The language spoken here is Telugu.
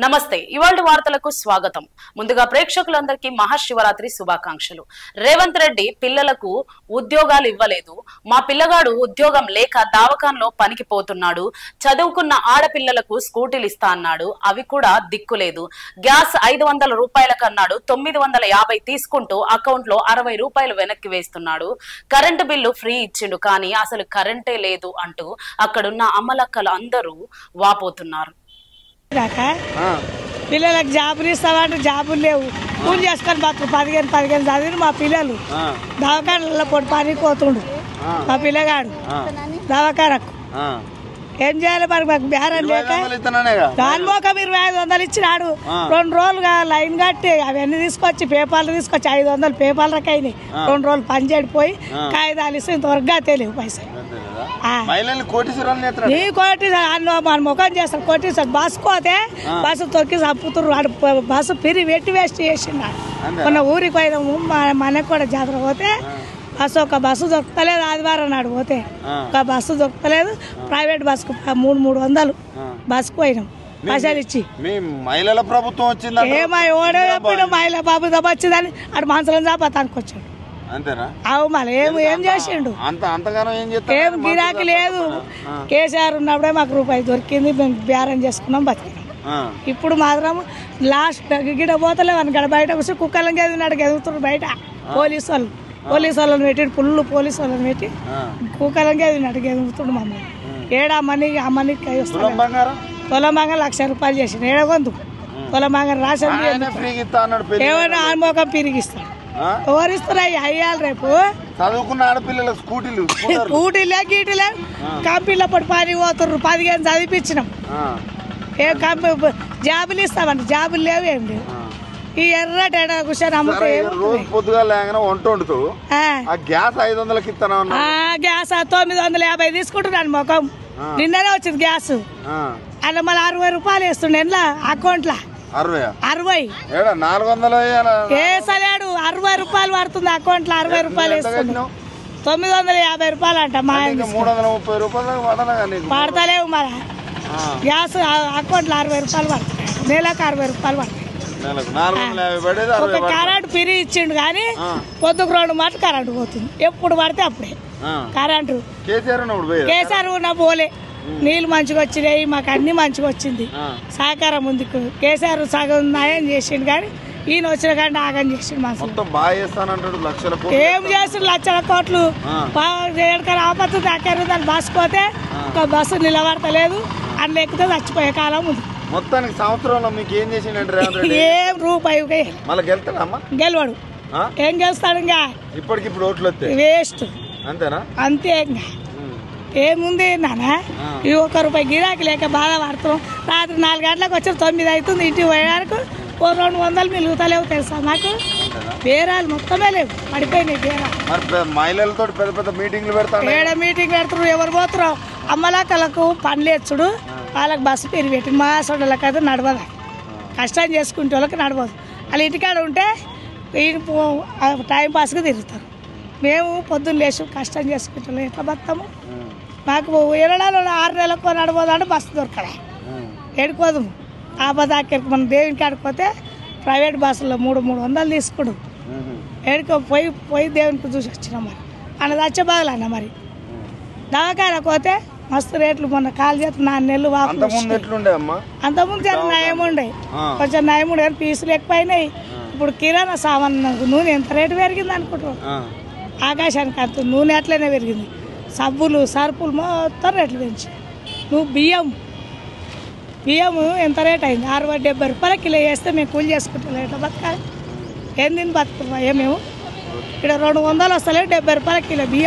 నమస్తే ఇవాల్టి వార్తలకు స్వాగతం. ముందుగా ప్రేక్షకులందరికీ మహాశివరాత్రి శుభాకాంక్షలు. రేవంత్ రెడ్డి పిల్లలకు ఉద్యోగాలు ఇవ్వలేదు. మా పిల్లగాడు ఉద్యోగం లేక దావకాన్లో పనికి పోతున్నాడు. చదువుకున్న ఆడపిల్లలకు స్కూటీలు ఇస్తా అన్నాడు. అవి కూడా దిక్కులేదు. గ్యాస్ 500 రూపాయలకు అన్నాడు. 950 తీసుకుంటూ అకౌంట్ లో 60 రూపాయలు వెనక్కి వేస్తున్నాడు. కరెంటు బిల్లు ఫ్రీ ఇచ్చిండు కానీ అసలు కరెంటే లేదు అంటూ అక్కడున్న అమ్మలక్కలు అందరూ వాపోతున్నారు. పిల్లలకు జాబులు ఇస్తామంటే జాబులు లేవు. పూజ చేసుకొని బతుకు 15 చదివి మా పిల్లలు దవాఖానలో పొడి పనికి పోతుండు. మా పిల్లగాడు దవాఖానకు ఏం చేయాలి మరి మాకు బేరం లేక దాని మోక 2500 ఇచ్చినాడు. 2 రోజులుగా లైన్ కట్టి అవన్నీ తీసుకొచ్చి పేపర్లు తీసుకొచ్చి 500 పేపర్లకు అయినాయి. 2 రోజులు పని చెడిపోయి కాగితాలు ఇస్తే ఇంతవరకు తెలియవు పైసలు. నీ కోటి మన ముఖం చేస్తాడు కొట్టిస్తాడు. బస్సు పోతే బస్సు తొక్కి చంపుతున్నారు. బస్సు పిరి వెట్టి వేస్ట్ చేసిండాడు. మొన్న ఊరికి పోయినాము మనకు కూడా జాతర పోతే ఒక బస్సు దొరకలేదు. ఆదివారం నాడు పోతే ఒక బస్సు దొరకలేదు. ప్రైవేట్ బస్సుకు 300 బస్సుకు పోయినాం పైసలు ఇచ్చి. మహిళల ప్రభుత్వం వచ్చింది ఏమో ఓడే మహిళా ప్రభుత్వం వచ్చిందని అటు మనసులను చాపతానికి వచ్చాడు. అవు మళ్ళీ ఏం చేసిండు ఏం గిరాకీ లేదు. కేసీఆర్ ఉన్నప్పుడే మాకు రూపాయి దొరికింది. మేము బేరం చేసుకున్నాం బతికినాం. ఇప్పుడు మాత్రం లాస్ట్ గిడ పోతలేవు అని గడ బయట వచ్చి కుక్కలను గెదినాడు గెదుగుతున్నారు బయట. పోలీసు వాళ్ళని పెట్టి పుల్లు పోలీసు వాళ్ళని పెట్టి కుక్కలను గెదినాడు గెదుగుతుండు మమ్మల్ని. ఏడా అమ్మని తులం బంగారం 1,00,000 రూపాయలు చేసిన ఏడగొందు తులం బంగారం రాశారు. ఏమైనా ఆన్మోకం పిరిగిస్తాడు. ఎవరిస్తున్నాయి అయ్యాలి రేపు చదువుకున్న ఆడపిల్లల స్కూటీలే గీటీలే కంపెనీలో పడి పని పోతుర్రు. 15 చదివిపించినాం. ఏ కంపెనీ జాబులు ఇస్తామండి జాబులు లేవు ఏం లేవు. ఈ ఎర్రట కూర్చొని అమ్ముతే పొద్దుగా వంట వండుతూ గ్యాస్ 500కి ఇస్తాను. గ్యాస్ 950 తీసుకుంటున్నాను ముఖం. నిన్ననే వచ్చింది గ్యాస్. అలా మళ్ళీ 60 రూపాయలు వేస్తుండే ఎట్లా అకౌంట్లో 60 వేసలేడు. 60 రూపాయలు పడుతుంది అకౌంట్ లో. 60 రూపాయలు వేస్తుంది. 950 రూపాయలు అంట. మా 330 రూపాయలు పడతలేవు మరి. గ్యాస్ అకౌంట్ లో 60 రూపాయలు పడుతున్నాయి. నెలకు 60 రూపాయలు పడతాయి. ఒక కరెంట్ పిరి ఇచ్చిండు కానీ పొద్దుకు 2 మాటలు కరెంటు పోతుంది. ఎప్పుడు పడితే అప్పుడే కరెంటు. కేసీఆర్ ఉన్న పోలే. నీళ్ళు మంచిగా వచ్చినాయి. మాకు అన్ని మంచిగా వచ్చింది. సహకారం ఉంది. కేసీఆర్ సగం నయం చేసిండు కానీ ఈయన వచ్చిన కానీ ఆగం చేసిండు. ఏం చేసిండు 1,00,000 కోట్లు ఎక్కడికైనా ఆపత్తుంది. అక్కడ దాన్ని బస్సు పోతే ఒక బస్సు నిలబడతలేదు. అందులో ఎక్కితే చచ్చిపోయే కాలం ఉంది. మొత్తానికి సంవత్సరంలో మీకు ఏం చేసిండు? ఏం రూపాయి గెలవాడు. ఏం గెలుస్తాడు ఇంకా ఇప్పటికిప్పుడు ఓట్లు వేస్ట్ అంతేనా? అంతే ఇంకా ఏముంది నాన్న. ఈ 1 రూపాయి గిరాకీ లేక బాధపడుతున్నాం. రాత్రి 4 గంటలకు వచ్చి 9 అవుతుంది. ఇంటికి పోయేందుకు 200 మిలుగుతలేవు తెలుసా నాకు. బేరాలు మొత్తమే లేవు. పడిపోయినాయి బేరాలు. మహిళలతో పెద్ద పెద్ద మీటింగ్లు పెడతారు. మీటింగ్ పెడుతున్నారు. ఎవరు పోతున్నారు? అమ్మలక్కలకు పనులు ఎచ్చుడు. వాళ్ళకి బస్సు పేరు పెట్టి మా సోడలకు అయితే నడవదు. కష్టం చేసుకుంటే వాళ్ళకి నడవదు. వాళ్ళ ఇంటికాడ ఉంటే టైం పాస్గా తిరుగుతారు. మేము పొద్దున్న లేచి కష్టం చేసుకుంటాం. ఎట్లా బతాము? మాకు 6 నెలలకు నడవదంటే బస్సు దొరకలే. ఏడుకోదు ఆపదాకి మనం దేవునికి ఆడుకోతే ప్రైవేట్ బస్సులో 300 తీసుకుడు. ఏడుకో పోయి దేవునికి చూసి వచ్చినాం. మరి అన్నది వచ్చే బాగలే అన్న. మరి దవాఖానకు పోతే మస్తు రేట్లు. మొన్న కాలు చేత 4 నెలలు అంతకుముందు నయం ఉండే. కొంచెం నయం ఉండే కానీ పీసులు ఎక్కువైనాయి. ఇప్పుడు కిరాణా సామాన్ నూనె ఎంత రేటు పెరిగింది అనుకుంటున్నాం. ఆకాశానికి అంత నూనె అట్లనే పెరిగింది. సబ్బులు సరుపులు మొత్తం రేట్లు పెంచి. నువ్వు బియ్యం ఎంత రేట్ అయింది? 60-70 రూపాయల కిలో వేస్తే మేము కూలి చేసుకుంటాం. ఎట్లా బతకాలి? ఏం తిని బతుకుతున్నాం? మేము ఇక్కడ 200 వస్తలేదు. 70 రూపాయల కిలో బియ్యం.